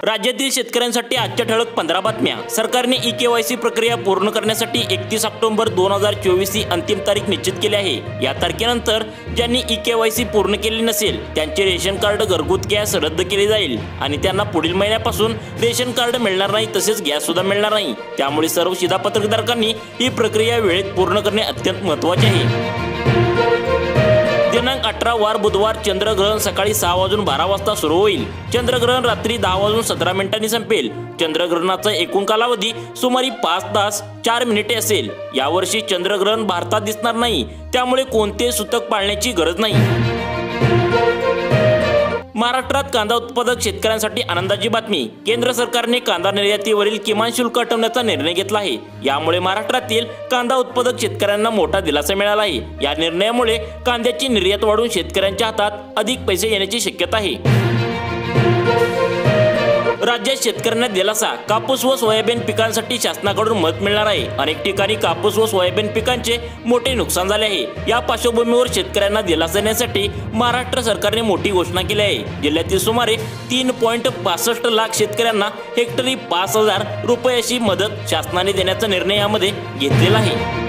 राज्यातील शेतकऱ्यांसाठी आजच्या ठळक 15 बातम्या। सरकारने ई-केवायसी प्रक्रिया पूर्ण करण्यासाठी 31 ऑक्टोबर 2024 ही अंतिम तारीख निश्चित केली आहे। या तारखेनंतर ज्यांनी ई-केवायसी पूर्ण केली नसेल त्यांचे रेशन कार्ड घरगुती गॅस रद्द केले जाईल आणि त्यांना पुढील महिन्यापासून रेशन कार्ड मिळणार नाही, तसेच गॅस सुद्धा मिळणार नाही। त्यामुळे सर्व शिधापत्रकधारकांनी ही प्रक्रिया वेळेत पूर्ण करणे अत्यंत महत्त्वाचे आहे। दिनांक 18 वार बुधवार चंद्रग्रहण सकाळी 6 वाजून 12 वाजता सुरू होईल। चंद्रग्रहण रात्री 10 वाजून 17 मिनिटांनी संपेल। चंद्रग्रहणाचा एकूण कालावधी सुमारे 5 तास 4 मिनिटे असेल। यावर्षी चंद्रग्रहण भारतात दिसणार नाही, त्यामुळे कोणतेही सूतक पाळण्याची गरज नाही। महाराष्ट्रात कांदा उत्पादक शेतकऱ्यांसाठी आनंदाची बातमी। केंद्र सरकारने कांदा निर्यातीवरील किमान शुल्क हटवण्याचा निर्णय घेतला आहे। यामुळे महाराष्ट्रातील कांदा उत्पादक शेतकऱ्यांना मोठा दिलासा मिळाला आहे। या निर्णयामुळे कांद्याची निर्यात वाढून शेतकऱ्यांच्या हातात अधिक पैसे येण्याची शक्यता आहे। राज्यात शेतकऱ्यांना दिलासा। कापूस व सोयाबीन पिकांसाठी शासनाकडून मदत मिळणार आहे। अनेक ठिकाणी कापूस व सोयाबीन पिकांचे मोठे नुकसान झाले आहे। या पार्श्वभूमीवर शेतकऱ्यांना दिलासा देण्यासाठी महाराष्ट्र सरकारने मोठी घोषणा केली आहे। जिल्ह्यातील सुमारे 3.65 लाख शेतकऱ्यांना हेक्टरी 5,000 रुपयाची मदत शासनाने देण्याचा निर्णय यामध्ये घेतलेला आहे।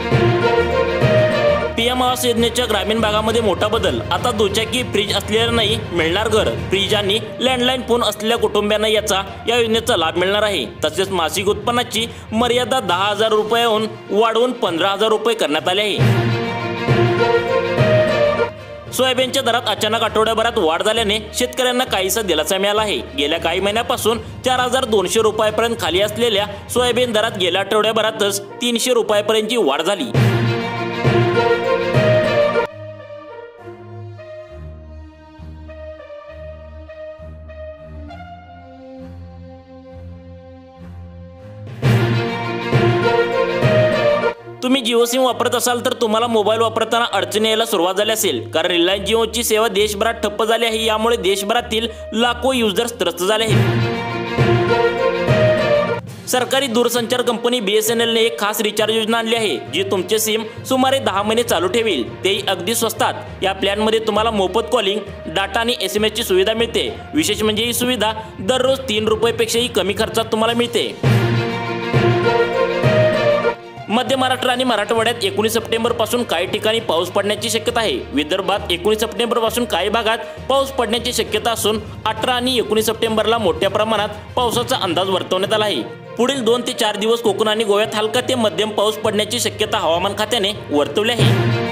पीएम आवास योजनेच्या ग्रामीण भागामध्ये मोठा बदल। आता दुचाकी फ्रीज असलेल्या नाही मिळणार घर। फ्रीज आणि लँडलाईन फोन असलेल्या कुटुंबियांना या योजनेचा लाभ मिळणार आहे। तसेच मासिक उत्पन्नाची मर्यादा 10,000 रुपयाहून वाढवून 15,000 रुपये करण्यात आली आहे। सोयाबीनच्या दरात अचानक आठवड्याभरात वाढ झाल्याने शेतकऱ्यांना काहीसा दिलासा मिळाला आहे। गेल्या काही महिन्यापासून 4,200 रुपयापर्यंत खाली असलेल्या सोयाबीन दरात गेल्या आठवड्याभरातच 300 रुपयापर्यंतची वाढ झाली। तुम्ही जिओ सिम वापरत असाल तर तुम्हाला मोबाईल वापरताना अडचणी यायला सुरुवात झाली असेल, कारण रिलायन्स जिओची सेवा देशभरात ठप्प झाली आहे। यामुळे देशभरातील लाखो युजर्स त्रस्त झाले आहेत। सरकारी दूरसंचार कंपनी BSNL ने एक खास रिचार्ज योजना आणली आहे, जी तुमचे सिम सुमारे 10 महिने चालू ठेवेल, तेही अगदी स्वस्तात। या प्लॅनमध्ये तुम्हाला मोफत कॉलिंग, डाटा आणि SMS ची सुविधा मिळते। विशेष म्हणजे ही सुविधा दररोज 3 रुपयापेक्षाही कमी खर्चात तुम्हाला मिळते। मध्य महाराष्ट्र आणि मराठवाड्यात 19 सप्टेंबर पासून काही ठिकाणी पाऊस पडण्याची शक्यता आहे। विदर्भात 19 सप्टेंबर पासून काही भागात पाऊस पडण्याची शक्यता असून 18 आणि 19 सप्टेंबरला मोठ्या प्रमाणात पावसाचा अंदाज वर्तवण्यात आला आहे। पुढील 2 ते 4 दिवस कोकण आणि गोव्यात हलका ते मध्यम पाऊस पडण्याची शक्यता हवामान खात्याने वर्तवली आहे।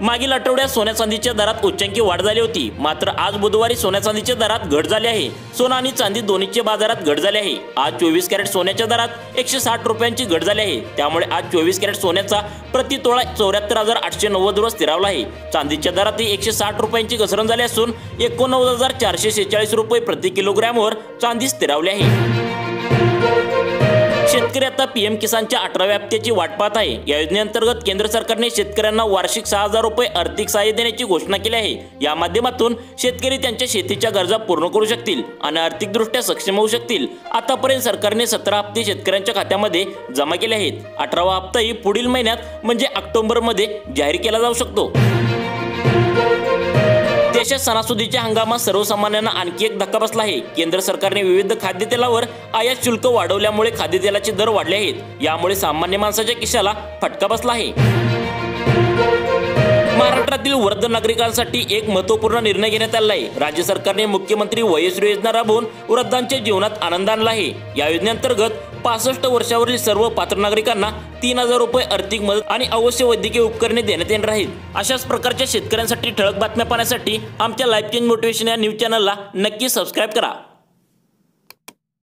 मागील आठवड्यात सोन्या चांदीच्या दरात उच्चांकी वाढ झाली होती, मात्र आज बुधवारी सोन्या चांदीच्या दरात घट झाली आहे। सोना आणि चांदी दोन्हीच्या बाजारात घट झाली आहे। आज 24 कॅरेट सोन्याच्या दरात 160 रुपयांची घट झाली आहे। त्यामुळे आज 24 कॅरेट सोन्याचा प्रति तोळा 74,890 वर स्थिरावला आहे। चांदीच्या दरातही 160 रुपयांची घसरण झाली असून 89,446 रुपये प्रति किलोग्रॅमवर चांदी स्थिरावली आहे। शेतकरी आता PM किसानच्या 18व्या हप्त्याची वाट पाहत आहे। या योजनेअंतर्गत केंद्र सरकारने शेतकऱ्यांना वार्षिक 6,000 रुपये आर्थिक सहाय्य देण्याची घोषणा केली आहे। या माध्यमातून शेतकरी त्यांच्या शेतीच्या गरजा पूर्ण करू शकतील आणि आर्थिकदृष्ट्या सक्षम होऊ शकतील। आतापर्यंत सरकारने 17 हप्ते शेतकऱ्यांच्या खात्यामध्ये जमा केले आहेत। 18वा हप्ताही पुढील महिन्यात म्हणजे ऑक्टोबरमध्ये जाहीर केला जाऊ शकतो। देशात सणासुदीच्या हंगामात सर्वसामान्यांना आणखी एक धक्का बसला आहे। केंद्र सरकारने विविध खाद्यतेलावर आयात शुल्क वाढवल्यामुळे खाद्यतेलाचे दर वाढले आहेत। यामुळे सामान्य माणसाच्या खिशाला फटका बसला आहे। महाराष्ट्रातील वृद्ध नागरिकांसाठी एक महत्त्वपूर्ण निर्णय घेण्यात आला आहे। राज्य सरकारने मुख्यमंत्री वयोश्री योजना राबवून वृद्धांच्या जीवनात आनंद आणला आहे। या योजनेअंतर्गत 65 वर्षावरील सर्व पात्र नागरिकांना 3,000 रुपये आर्थिक मदत आणि अवश्य वैद्यकीय उपकरणे देण्यात येणार आहेत। अशाच प्रकारच्या शेतकऱ्यांसाठी ठळक बातम्या पाहण्यासाठी आमच्या लाईफ चेंज मोटिवेशन या न्यूज चॅनलला नक्की सबस्क्राईब करा।